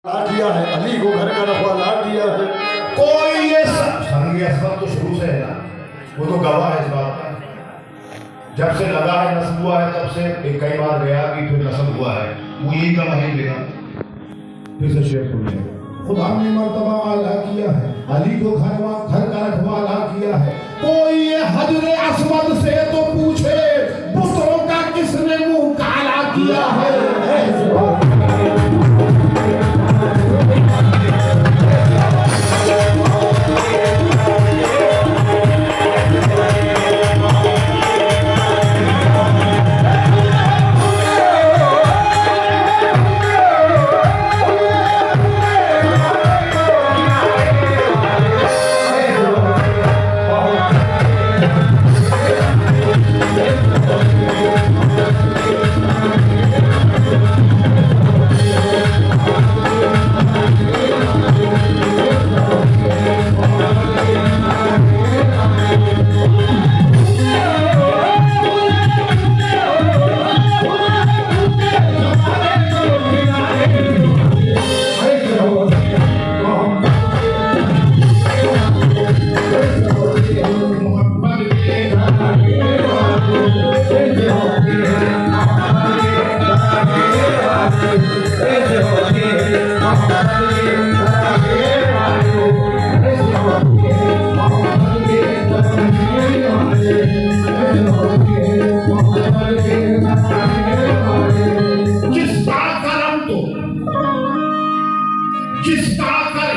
किया है, अली को घर का रखवाला किया है। कोई ये संग असबत तो शुरू से है ना, वो तो गवाह है इस बात का। जब से लगा है नस्ब हुआ है तब से एक कई बार गया कि फिर नस्ब हुआ है, वो यही गवाही देगा। फिर से शेर सुनिए। खुदा ने मर्तबा आला किया है, अली को घर का रखवाला किया है। कोई ये हजरे अस्वद से तो पूछे, बुतों का किसने मुंह काला किया है।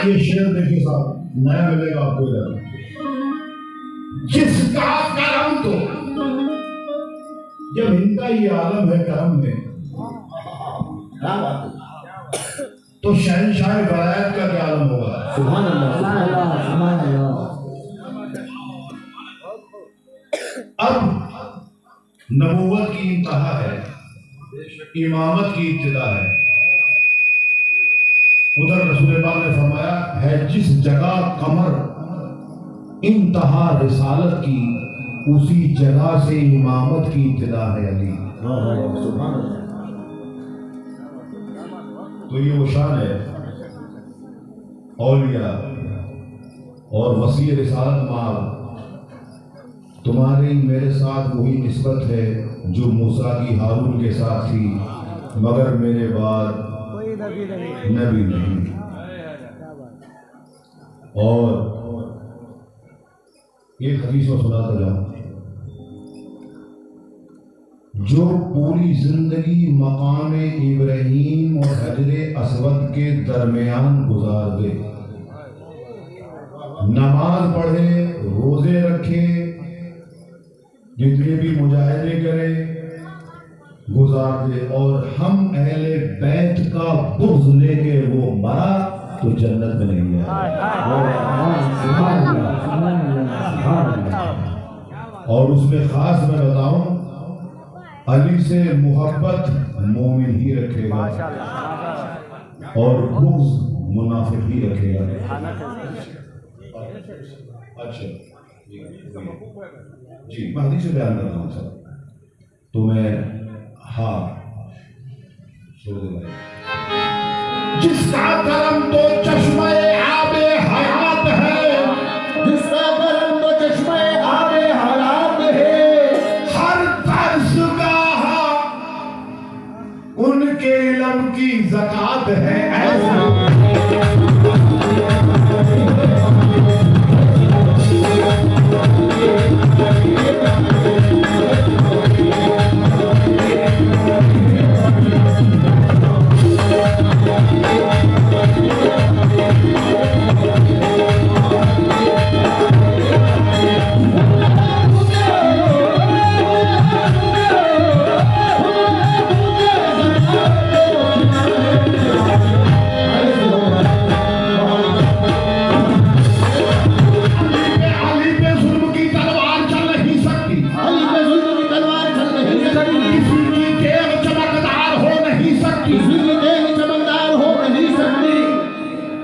ये शेर देखिए साहब, नया मिलेगा आपको इधर। जिसका करम तो, जब इनका ये आलम है करम में, तो शहनशाह वलायत का क्या आलम होगा। सुभान अल्लाह, सुभान अल्लाह। अब नबूवत की इंतहा है, इमामत की इब्तिदा है। उधर रसूल पाक ने फरमाया है, जिस जगह कमर इंतहा रिसालत की, उसी जगह से इमामत की इब्तिदा है अली। तो ये वो शान है औलिया और वसी रिसालत माल। तुम्हारी मेरे साथ वही निस्बत है जो मूसा की हारून के साथ थी, मगर मेरे बाद नबी नहीं। और एक हदीस में सुनाता जाऊं, जो पूरी जिंदगी मकाम इब्राहीम और हजरे असवद के दरमियान गुजार दे, नमाज पढ़े, रोजे रखे, जितने भी मुजाहिदे करे, गुजार दे, और हम अहले बैत का बुग़्ज़ लेके वो मरा तो जन्नत में नहीं है। और उसमें खास मैं बताऊं, अली से मोहब्बत मोमिन ही रखेगा और बुग़्ज़ मुनाफिक ही रखेगा। अच्छा जी, मैं हदीस से बयान करता हूं सर, तो मैं हाँ जिसका करम तो चश्मे आबे हयात है, जिसका करम तो चश्मे आबे हयात है। हर दरसगाह उनके इल्म की ज़कात है।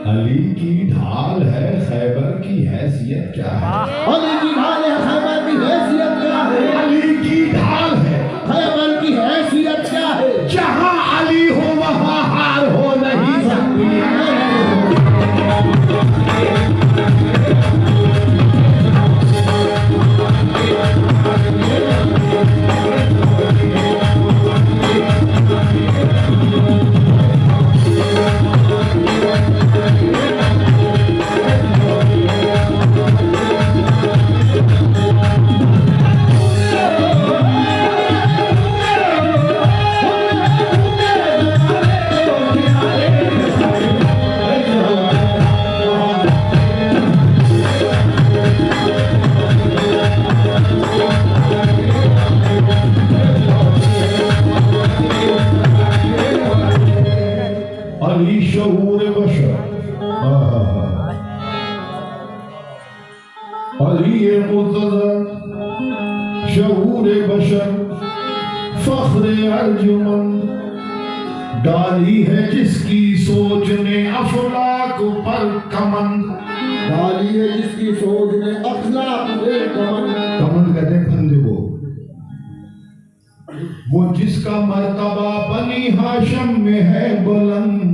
अली की ढाल है, खैबर की हैसियत क्या है। अली की ढाल है, खैबर की हैसियत क्या है। अली की ढाल है, खैबर की हैसियत क्या है। जहाँ अली हो वहाँ हार हो नहीं सकती। शऊर बशर अली मुर्तज़ा शऊर बशर फख्र अर्जुमन डाली है जिसकी सोच ने अफलाक पर कमंद डाली है जिसकी सोच ने अखलाक पे कमंद कहते हैं फंदे को वो जिसका मर्तबा बनी हाशम में है बुलंद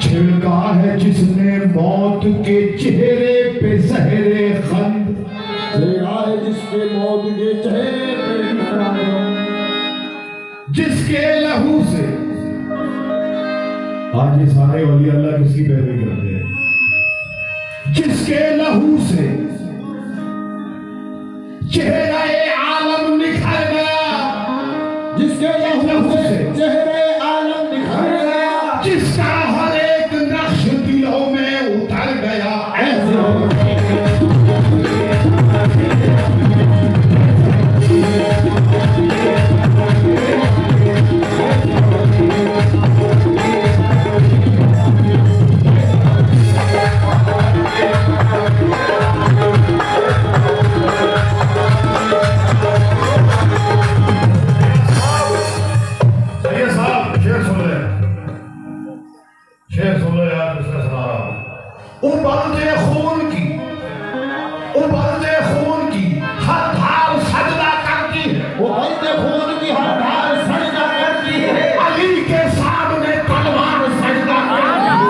छिड़का है जिसने मौत के चेहरे पे सहरे खंड छिड़का है जिसके मौत के चेहरे पे जिसके लहू से आज ये सारे वली अल्लाह किसकी पैरवी करते हैं जिसके लहू से चेहरा आलम निखर गया जिसके लहू से चेहरे आलम निखर गया जिसका हर एक नक्श दिलों में उतर गया ऐसे उबलते खून की हर धार सजदा करती है उबलते खून की हर धार सजदा करती है अली के सामने तलवार सजदा करती है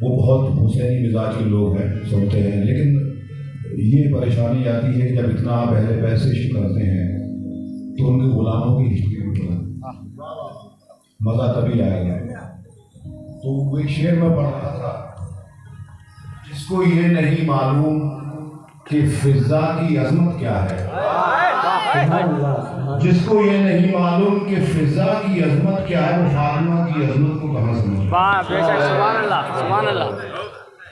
वो बहुत हुसैनी मिजाज के लोग हैं सुनते हैं लेकिन ये परेशानी आती है जब इतना आप अहले पैसे करते हैं तो उनके गुलामों की हिस्ट्री भी पढ़ा मज़ा तभी आएगा। तो वो एक शेर में पढ़ रहा था जिसको ये नहीं मालूम कि फिजा की अजमत क्या है जिसको ये नहीं मालूम कि फिजा की अजमत क्या है वो फातिमा की अजमत को कहाँ समझ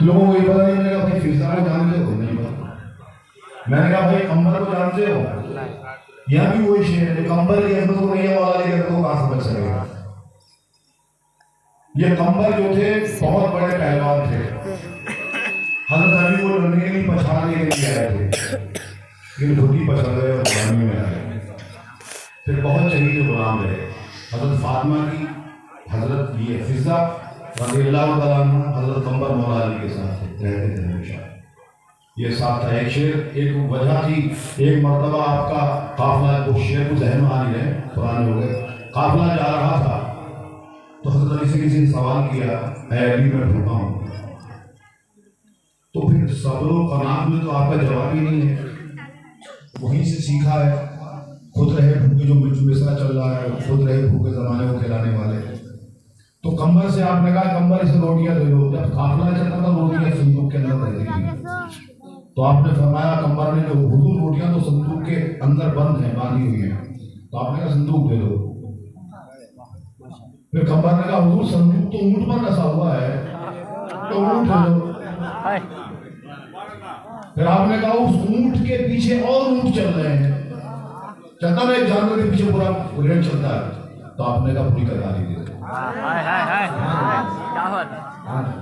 लोगों को ये पता नहीं। मैंने कहा भाई फिजा को जानते हो नहीं पता। मैंने कहा भाई कंबल को जानते हो यहाँ भी वही शेर है कंबल की अजमत को नहीं वाला लेकर तो कहाँ समझ सकेगा। ये कंबल जो थे बहुत बड़े पहलवान थे हज़रत अली को लड़ने के लिए पछाड़ लेके लिए आए थे लेकिन धोती पछाड़ गए और गुलामी में आए फिर बहुत शहीद गुलाम रहे। हज़रत फातिमा की हज़रत ये फिजा रज़ियल्लाहु तआला अन्हा हज़रत कंबर मौला अली के साथ रहते थे हमेशा। ये साथ था एक शेर एक वजह थी एक मरतबा आपका काफिला को शेर को जहन में आ नहीं रहे पुराने हो गए काफिला जा रहा था तो हज़रत अली से किसी ने सवाल किया मैं अली में भूखा हूँ तो फिर सब्र कनात में तो आपका जवाब ही नहीं है वहीं से सीखा है खुद रहे भूखे जो मिसरा चल रहा है खुद रहे भूखे जमाने को खिलाने वाले। तो कंबर से आपने कहा कंबर इसे रोटियां दे दो जब काफिला चलता था रोटियां संदूक के अंदर रहती थी तो आपने फरमाया कंबर ने हुजूर रोटियां तो संदूक के अंदर बंद है बांधी हुई है तो आपने कहा संदूक दे दो। फिर कंबर ने कहा हुजूर संदूक तो ऊंट पर कसा हुआ है तो ऊंट दे दो। फिर आपने कहा उस ऊंट के पीछे और ऊंट चल रहे हैं चलता ना एक जानवर के पीछे पूरा रेल चलता है तो आपने कहा पूरी करदारी दे दो।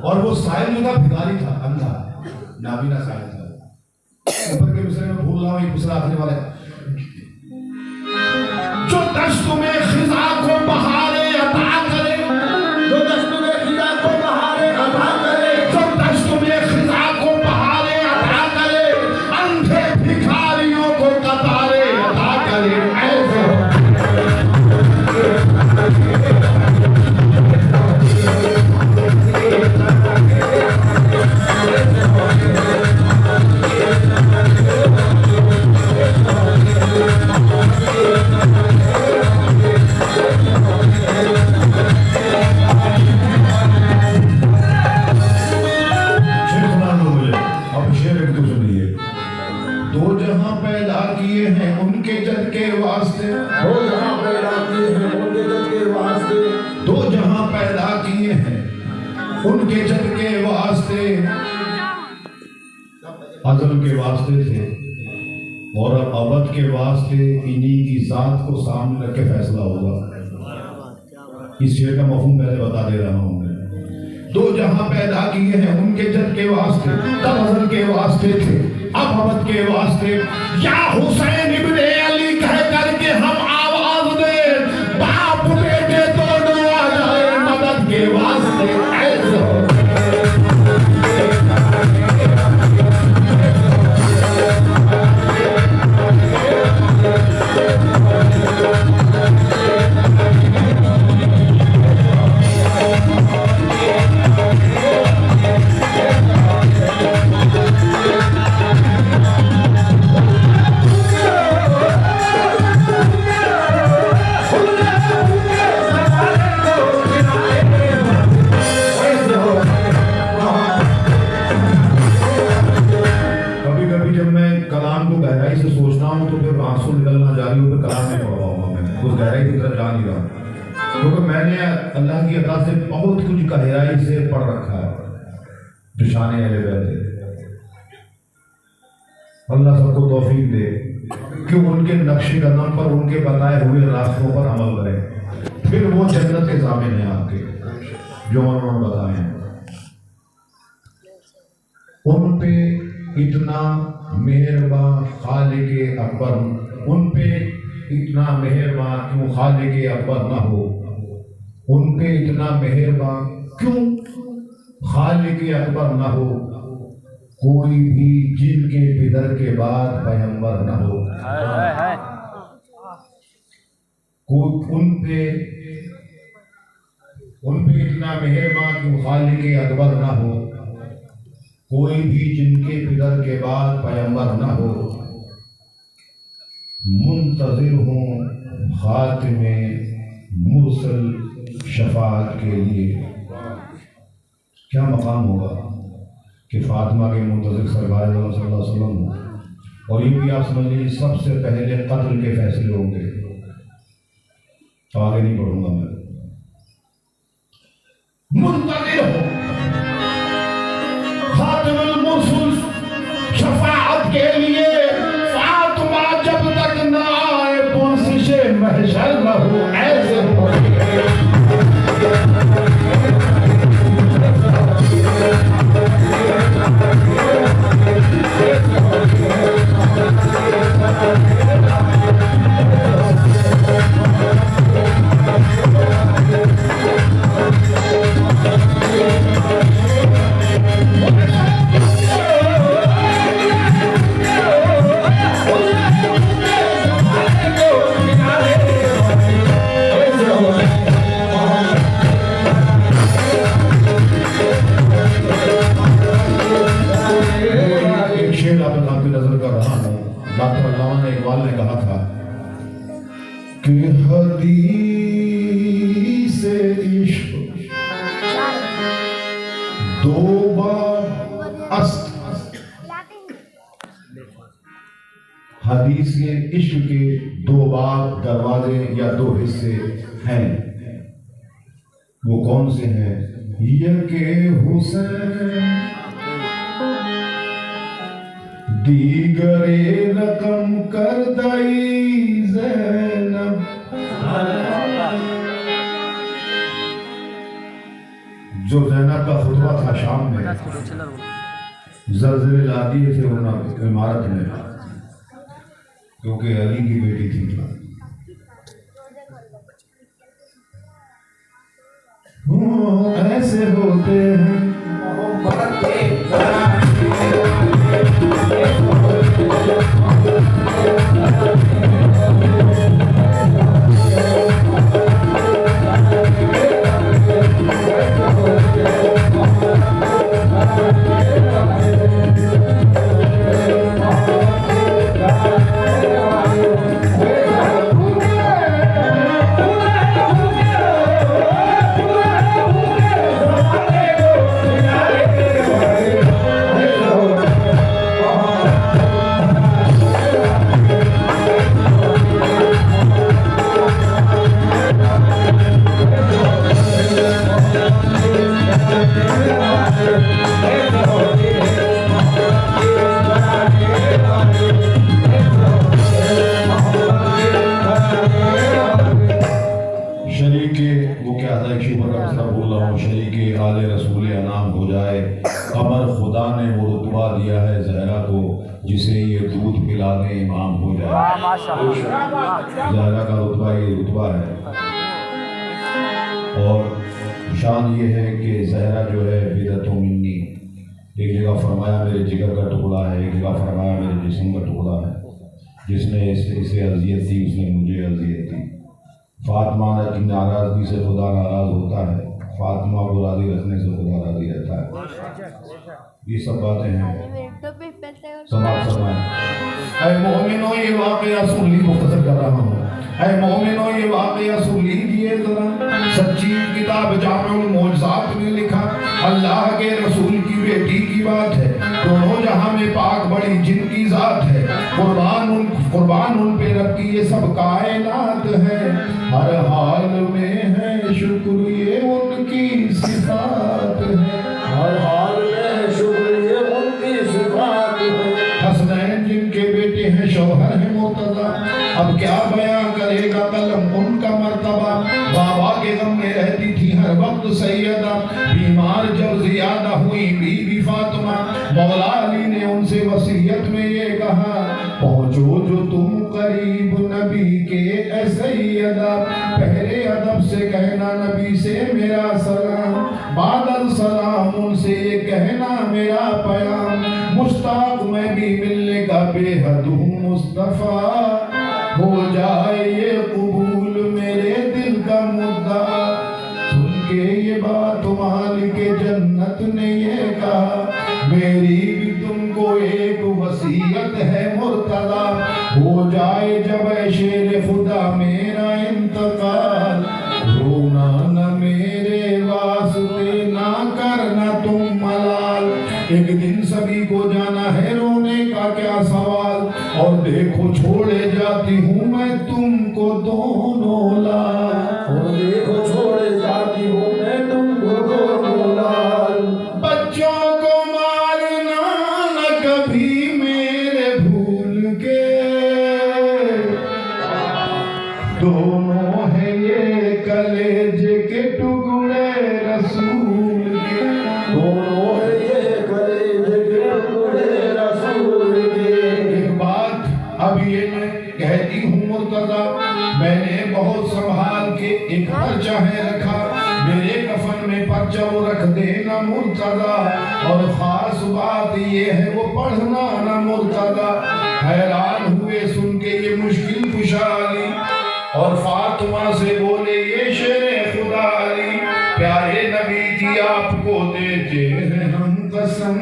और वो साहिल जो था भिखारी था अंधा नाबीना साहिल था। ऊपर के मिसरे में भूल रहा हूँ एक मिसरा आखिरी वाला जो दश्त में खिजा को बहारे अता करे जो दश्त में खिजा को बहारे अता करे जो दश्त में खिजा को बहारे अता करे अंधे भिखारियों को कतारे अता करे ऐसे दो जहां पैदा किए हैं उनके जद के वास्ते, दो जहां पैदा किए हैं उनके जद के वास्ते, दो जहां पैदा किए हैं उनके जद के वास्ते। अज़ल के वास्ते थे और अबद के वास्ते, इन्हीं की साथ को सामने रख के फैसला होगा। इस शेर का मफहूम पहले बता दे रहा हूं मैं। दो जहां पैदा किए हैं उनके जद के वास्ते, तब अज़ल के वास्ते थे, अब अबद के वास्ते। या हुसैन इब्ने अली कह करके हम आवाज दे, बाप बेटे दोनों आ जाए मदद के वास्ते। ऐसे हो क्योंकि मैंने अल्लाह की अता से बहुत कुछ गहराई से पढ़ रखा है। शान अहले बैत, अल्लाह सबको तौफीक दे कि उनके नक्शे कदम पर, उनके बताए हुए रास्तों पर अमल करें, फिर वो जन्नत के ज़ामिन हैं आपके, जो उन्होंने बताए हैं। उन पे इतना मेहरबान खालिके अकबर, उन पे इतना मेहरबान क्यों खालिके अकबर ना हो, उन पे इतना मेहरबान क्यों खालिके अकबर ना हो, कोई भी जिनके पिदर के बाद पैगंबर ना हो। उन पे इतना मेहरबान क्यों खालिके अकबर ना हो, कोई भी जिनके पिदर के बाद पैगंबर ना हो। मुंतज़िर हूँ खातिमे मुरसल शफाअत के लिए। क्या मकाम होगा कि फातिमा के मुंतज़िर सरकार सल्लल्लाहु अलैहि वसल्लम, और ये भी आप समझ लीजिए सबसे पहले कत्ल के फैसले होंगे। तो आगे नहीं पढ़ूंगा मैं। मुंतज़िर हो खातिमुल मुरसल शफाअत के लिए, फातिमा जब तक ना आए पुरसिशे महशर न हो। ऐसे हदीस के इश्क के दो बार दरवाजे या दो हिस्से हैं। वो कौन से हैं? यके हुसैन दीगरे रकम कर दई ज़ैनब। जो ज़ैनब का खुतबा था शाम में, ज़लज़ले ला दिए थे उन्होंने इमारत में, क्योंकि अली की बेटी थी। ऐसे होते हैं दूध पिला दें इमाम हो जाए। ज़हरा का रुतबा ये रुतबा है। और शान ये है कि ज़हरा जो है बिदअतुम मिन्नी, एक जगह फरमाया मेरे जिगर का टुकड़ा है, एक जगह फरमाया मेरे जिस्म का टुकड़ा है। जिसने इसे अजियत दी उसने मुझे अजियत दी। फातिमा की नाराज़गी से खुदा नाराज़ होता है, फातिमा को राज़ी रखने से खुदा राज़ी रहता है। ये सब बातें हैं। समाज समाज ऐ मोमिनो ये वाक़या सुन ली, मुख्तसर कर रहा हूँ। ऐ मोमिनो ये वाक़या सुन लीजिए ज़रा। सच्ची किताब जामिउल मौज़ज़ात में लिखा अल्लाह के रसूल की बेटी की बात है। दोनों जहां में पाक बड़ी जिनकी ज़ात है। कुर्बान उन पे रब की ये सब कायनात है। हर हाल में है शुक्र ये उनकी सिफात है। हर हाल में शुक्र ये उनकी सिफात है। हसनैन जिनके बेटे हैं शौहर है मुर्तज़ा, अब क्या बयां करेगा कलम उनका मर्तबा। बाबा के गम में रहती थी हर वक्त सैयदा, बीमार जब ज़ियादा हुई बीबी फातिमा। मौला अली ने उनसे वसीयत में ये कहा पहुँचो जो तुम करीब नबी के ए सैयदा। पहले अदब से कहना नबी से मेरा सलाम, बादल सलाम उनसे ये कहना मेरा पयाम। मुश्ताक मैं भी मिलने का बेहद हूँ मुस्तफ़ा, हो जाए ये कबूल मेरे दिल का मुद्दा। सुन के ये बात मालिक जन्नत ने ये कहा मेरी भी तुमको एक वसीयत है मुर्तज़ा। हो जाए जब शेर खुदा मेरा इंतकाल, रोना न मेरे वास्ते ना करना तुम मलाल। एक दिन सभी को जाना है रोने का क्या सवाल, और देखो छोड़े जाती हूँ मैं तुमको दोनों लाल। और देखो छोड़े जाती हूँ मैं तुमको दोनों लाल। बच्चों को मारना न कभी मेरे भूल के, दोनों है ये कलेजे के टुकड़े रसूल के। दोनों है ये कलेजे के टुकड़े रसूल के। एक बात अब ये मैं कहती हूँ मुर्तज़ा, मैंने बहुत संभाल के एक पर्चा है रखा, मेरे कफन में पर्चा वो रख देना मुर्तज़ा। और खास बात ये है वो पढ़ना ना मुर्तज़ा। हैरान हुए सुन के ये मुश्किल खुशहाली, और फातिमा से बोले ये शेरे खुदा अली, प्यारे नबी की आपको देते हैं हम कसम।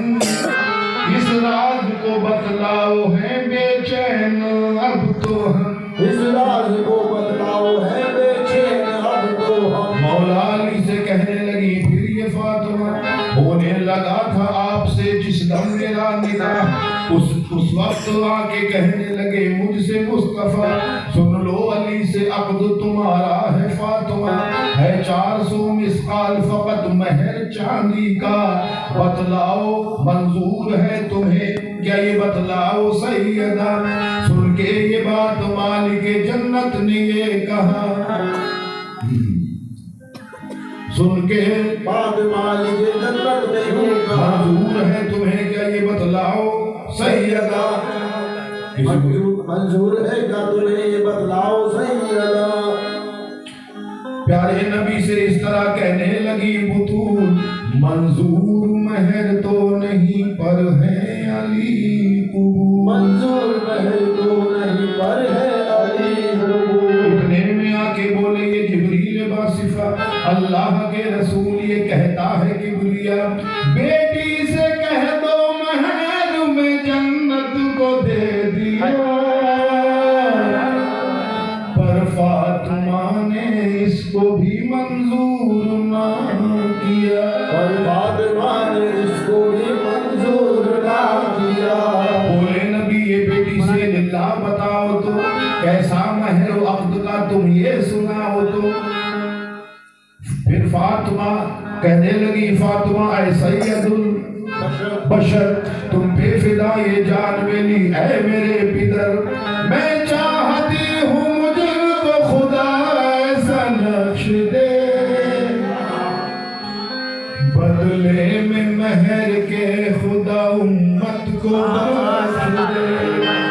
इस राज को बतलाओ है बेचैन अब तो हम, इस राज को बतलाओ है बेचैन अब तो हम। मौला अली से कहने लगी फिर ये फातिमा, होने लगा था आपसे जिस दम मेरा निकाह, उस वक्त आके कहने लगे मुझसे मुस्तफा, सुन लो अली से अक़्द तुम्हारा है फातिमा, है 400 मिस्काल फकत महर चांदी का। बतलाओ मंजूर है तुम्हें क्या ये बतलाओ सैयदा। सुन के ये बात मालिक जन्नत ने ये कहा, सुन के बात मालिक जन्नत ने ये कहा मंजूर है तुम्हें क्या ये बतलाओ सैयदा। मंजूर है क्या तुम्हें ये बतलाओ सैयदा। प्यारे नबी से इस तरह कहने लगी बुतूल, मंजूर महर तो नहीं पर है अली कबूल। मंजूर महर तो नहीं पर है अली कबूल। इतने में आके बोले ये जिब्रील बासिफा, अल्लाह के रसूल ये कहता है कि बुलिया बेटी से कह दो महर में जन्नत को दे दिया। पर फातिमा ने इसको भी मंजूर ना किया, पर फातिमा ने इसको भी मंजूर ना किया। बोले नबी ये बेटी से लिल्लाह बताओ तो कैसा महर व अक़्द का तुम ये सुनाओ तो। फिर फातिमा कहने लगी फातिमा ऐ सैयदुल बशर, तुम पे फिदा ये जान मेरी ऐ मेरे पितर। मैं चाहती हूँ मुझे तो खुदा ऐसा नक्श दे, बदले में महर के खुदा उम्मत को बख्श दे।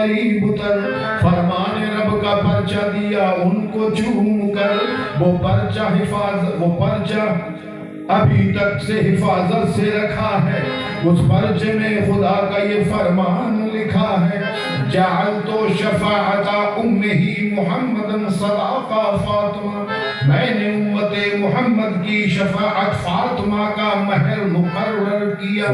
करीब तर, फरमाने रब का पर्चा दिया उनको चूम कर। वो पर्चा अभी तक से हिफाजत से रखा है, उस पर्चे में खुदा का ये फरमान लिखा है, जाल तो शफाअता उम्मी मुहम्मदन सदाका फातिमा, मैंने उम्मते मोहम्मद की शफाअत फातिमा का महर मुकर्रर किया।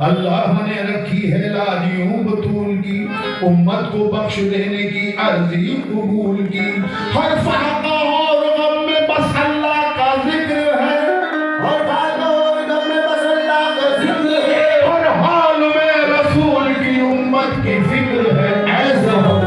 अल्लाह ने रखी है लाजियों बतूल की, उम्मत को बख्श देने की अर्जी कबूल की। हर फाका और गम में बस अल्लाह का जिक्र है, और फाका और गम में बस अल्लाह का जिक्र है, हर हाल में रसूल की उम्मत की फिक्र है। ऐसा हो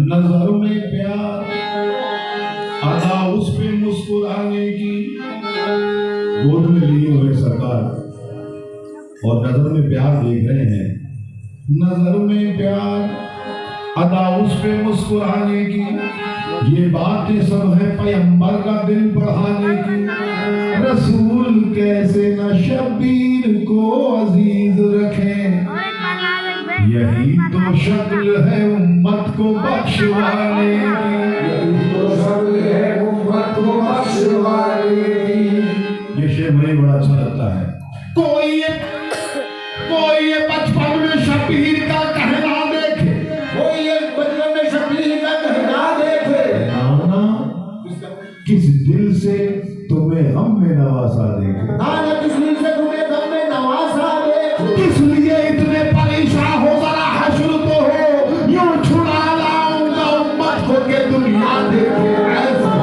नजर में प्यार, अदा उस पे मुस्कुराने की। गोद में लिए हुए सरकार और नजर में प्यार देख रहे हैं। नजर में प्यार, अदा उस पे मुस्कुराने की, ये बातें सब है पैगंबर का दिल बढ़ाने की। रसूल कैसे न शबीर को अजीज रखें, यही तो शक्ल है उम्मत को बख्शवाने की। यही तो शक्ल है उम्मत को बख्शवाने की। ये शेर मुझे बड़ा अच्छा लगता है। कोई ये बचपन में शबीर का कहना देखे, कोई एक बचपन में शबीर का कहना देखे, नाना किस दिल से तुम्हें हम में नवासा देखे। नाना किस दिल से तुम्हें गम में नवासा देखे। किस लिए इतने परेशान हो, जरा हश्र तो हो, यूं छुड़ा लाऊंगा उम्मत को के दुनिया देखे। ऐसा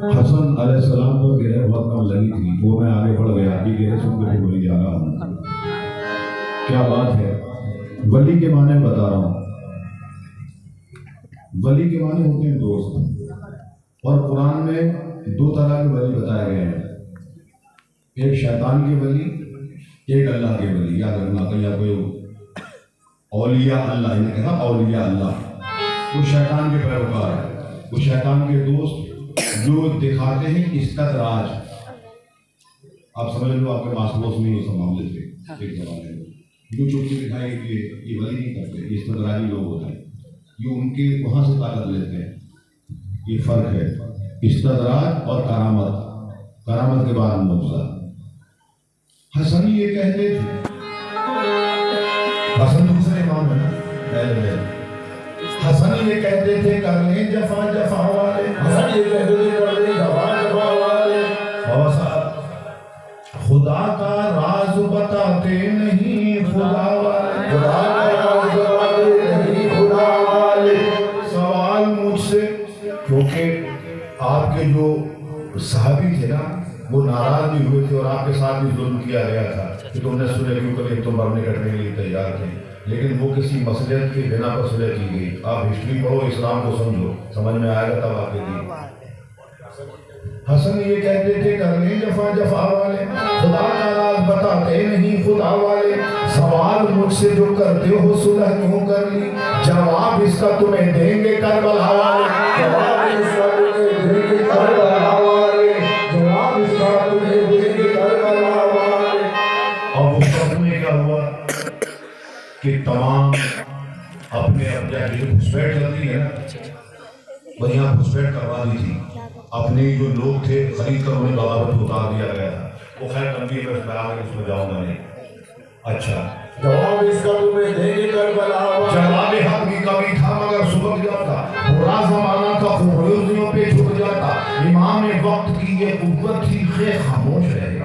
हसन अलैहिस्सलाम को गिरह बहुत कम लगी थी, वो मैं आगे बढ़ गया, ये गिरह सुन के बोली जा रहा हूँ। क्या बात है, वली के माने बता रहा हूँ। वली के माने होते हैं दोस्त, और कुरान में दो तरह के वली बताए गए हैं, एक शैतान के वली, एक अल्लाह के वली। याद रखना, कहीं कोई औलिया अल्लाह, इन्हें कहना औलिया अल्लाह, वो शैतान के पैरोकार है, वो शैतान के दोस्त जो दिखाते हैं इस्कत राज। आप समझ लो, आपके पास में ये सब मामले थे एक जमाने में, जो चुटकी दिखाएंगे कि ये वली नहीं करते, ये इस्कत राजी लोग होते हैं, ये उनके वहां से ताकत लेते हैं। ये फर्क है इस्कत राज और करामत। करामत के बाद मुआवजा। हसन ये कहते थे, हसन दूसरे इमाम है ना, पहले हसन ये कहते थे कर लें जफा जफा वाले, हसन ये कहते थे कर लें जफा जफा वाले। बाबा साहब खुदा का राज बताते नहीं खुदा वाले, खुदा का राज बताते नहीं खुदा वाले। सवाल मुझसे, क्योंकि आपके जो साहबी थे ना वो नाराज भी हुए थे और आपके साथ भी जुल्म किया गया था कि तुमने सुलह क्यों करी, तुम मरने कटने के लिए तैयार थे, लेकिन वो किसी मसलियत की बिना पर सुलह की गई। आप हिस्ट्री पढ़ो, इस्लाम को समझो, समझ में आएगा तब आपके लिए। हसन ये कहते थे करने जफा जफा वाले, खुदा का राज बताते नहीं खुदा वाले। सवाल मुझसे जो करते हो सुलह क्यों कर ली, जवाब इसका तुम्हें देंगे करबला वाले, जवाब इसका तुम्हें देंगे करबला वाले, जवाब इसका तुम्हें देंगे करबला वाले। अब उस वक्त में क्या हुआ कि तमाम अपने अपने जो घुसपैठ चलती है ना, वही यहाँ घुसपैठ करवा दी थी। अपने जो लोग थे खरीद कर उन्हें बगावत में उतार दिया गया था। वो खैर लंबी है, मैं आगे उसमें जाऊंगा नहीं। अच्छा, जवाब इसका तुम्हें देंगे करबला वाले। जवाब हक भी कभी था मगर सुबह जाता, बुरा जमाना था खूबियों पे छुप जाता। इमाम वक्त की ये कुव्वत थी खे खामोश रहे,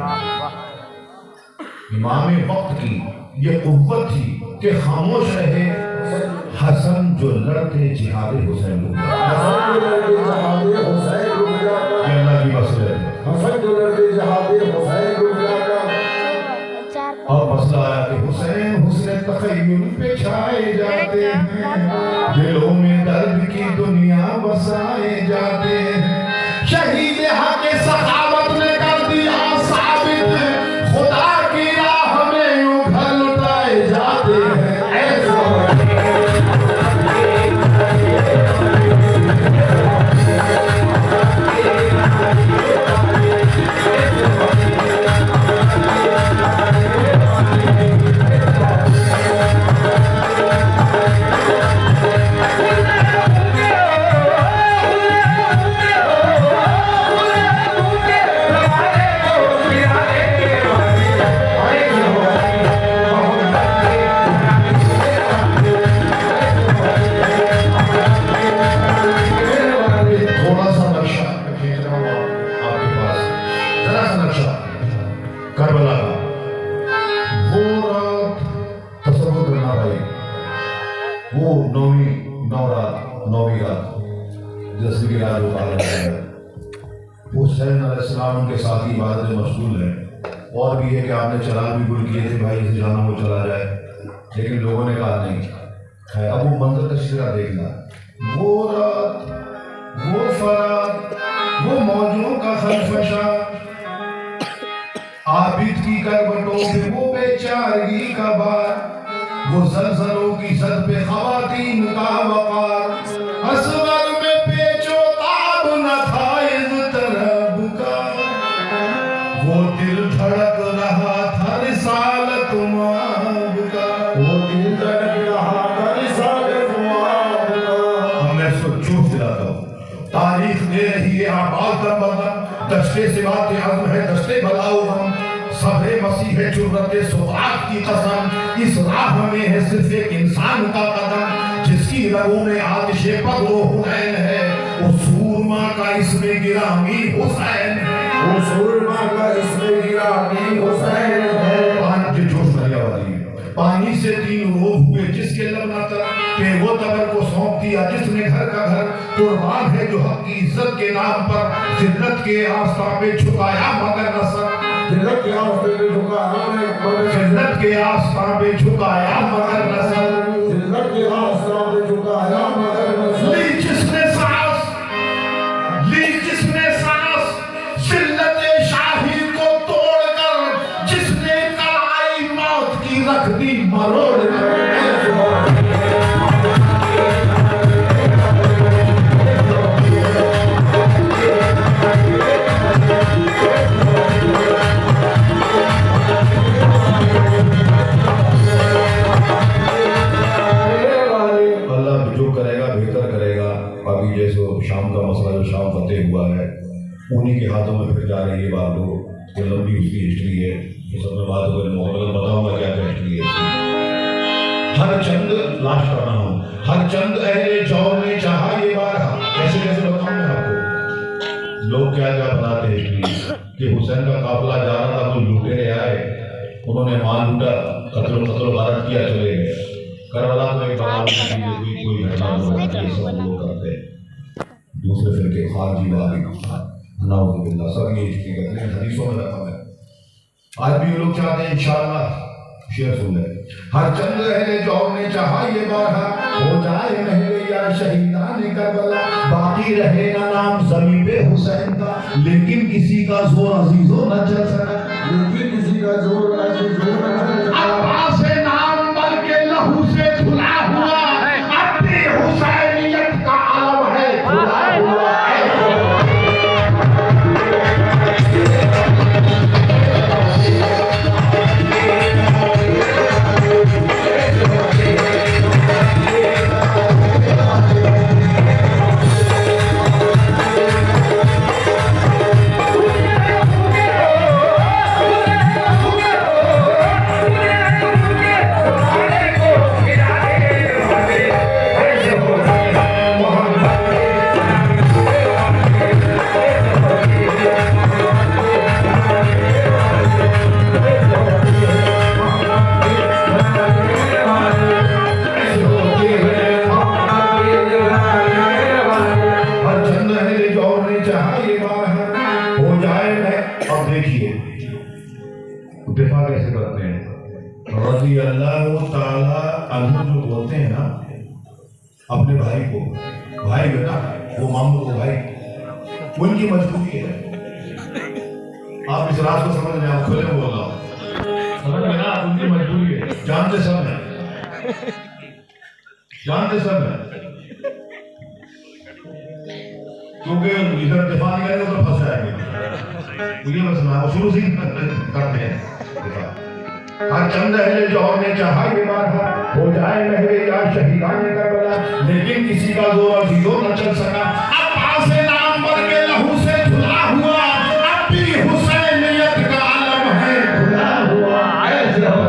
इमाम वक्त की ये कुव्वत थी कि खामोश रहे। हसन जो लड़ते जिहाद हुसैन रुक जाता, हसन जो लड़ते जिहाद हुसैन रुक जाता, ये अल्लाह की मसले है। हसन जो लड़ते जिहाद हुसैन रुक जाता। और मसला आया कि हुसैन हुस्न तखय्युल पे छाए जाते हैं, दिलों में दर्द की दुनिया बसाए जाते हैं। शहीद हक सखावत ने कर दिया साबित, खुदा की राह में यूं घर लुटाए जाते हैं। करबला का वो रात तसव्वुर करना भाई, वो नौवीं रात जैसे की रात है। हुसैन अलैहिस्सलाम उनके साथी इबादत में मशगूल है। और भी है कि आपने चराग भी गुल किए थे भाई इसे जाना वो चला जाए, लेकिन लोगों ने कहा नहीं है। अब वो मंजर तशरीह देखना, वो रात वो फरात वो मौजों का खलफशा, आबिद की करवटों पे वो बेचारगी का बार, वो जलजलों की जद पे खवातीन का वकार। असगर में पेचो ताब न था इस तरह का, वो दिल धड़क रहा था रिसालत माब का, वो दिल धड़क रहा था रिसालत माब का। अब मैं इसको चूक दिलाता हूँ, तारीख दे रही है आबाद का बदन, दस्ते से बात आज़म है दस्ते भलाओ हम, सब्रे मसीह है जुर्रते सुआद की कसम, इस राह में है सिर्फ एक इंसान का कदम, जिसकी रगों में आतिशे पगो हुसैन है, वो सूरमा का इसमें गिरामी हुसैन है, वो सूरमा का इसमें गिरामी हुसैन है। पानी जोश भरिया वाली, पानी से 3 रोग हुए जिसके लब न तर, के वो तबर को सौंप दिया जिसने घर का घर, कुर्बान है जो हक की इज्जत के नाम पर, जिल्लत के आस्था पे झुकाया मगर नसर, जिल्लत के आस्था पे झुकाया मगर, जिल्लत के आस्था पे झुकाया मगर नसर, जिल्लत के आस्था पे झुकाया मगर नसर। ली जिसने सांस जिल्लत शाही को तोड़कर, जिसने कलाई मौत की रख दी मरोड़ कर। शाम का मसला जो शाम फतेह हुआ है, उन्हीं के हाथों में फिर जा रही है बात। लोग ये लंबी उसकी हिस्ट्री है, ये सब मैं बात को मोहब्बत बताऊंगा क्या क्या हिस्ट्री है इसकी। हर चंद लास्ट कर रहा हूँ, हर चंद अहले जौर ने चाहा ये बार, कैसे कैसे बताऊं मैं आपको। लोग क्या क्या बताते हैं हिस्ट्री कि हुसैन का काफिला जा रहा था, कुछ लुटेरे आए, उन्होंने माल लूटा, कत्ल गारत किया, चले गए। करबला में एक बगावत की कोई घटना हो रही है, सब लोग करते हैं। दूसरे फिरके खारजी वाली नाउजुबिल्लाह, सब ये हिस्ट्री करते हैं, हदीसों में रखा है। आज भी लोग चाहते हैं इंशाअल्लाह शेर सुन ले। हर चंद अहले जौर ने चाहा ये बारहा, हो जाए महल या शहीदान करबला, बाकी रहे ना नाम ज़मीन पे हुसैन का, लेकिन किसी का जोर अजीजों न चल सका, लेकिन किसी का जोर अजीजों न चल सका। अब्बास नाम बल्कि लहू से धुला हुआ, अब भी हुसैनियत का आलम है खुला हुआ। दिफा कैसे करते हैं, रज़ी अल्लाह ताला अन्हु जो बोलते हैं ना अपने भाई को, भाई बेटा वो मामू को भाई, उनकी मजबूरी है। आप इस राज को समझ रहे हैं, आप खुले बोल रहा हूँ, समझ में ना, उनकी मजबूरी है, जानते सब हैं, जानते सब हैं, क्योंकि इधर दिफा नहीं करेंगे तो फंस जाएंगे। मुझे बस ना शुरू से ही करते हैं। हर चंद अहले जौर ने चाहा ये बारहा, हो जाए महवे या शहीदान करबला, लेकिन किसी का जोर अजीजों न चल सका। अब्बास नाम बल्कि लहू से धुला हुआ, अब भी हुसैनियत का आलम है खुला हुआ। ऐसे हो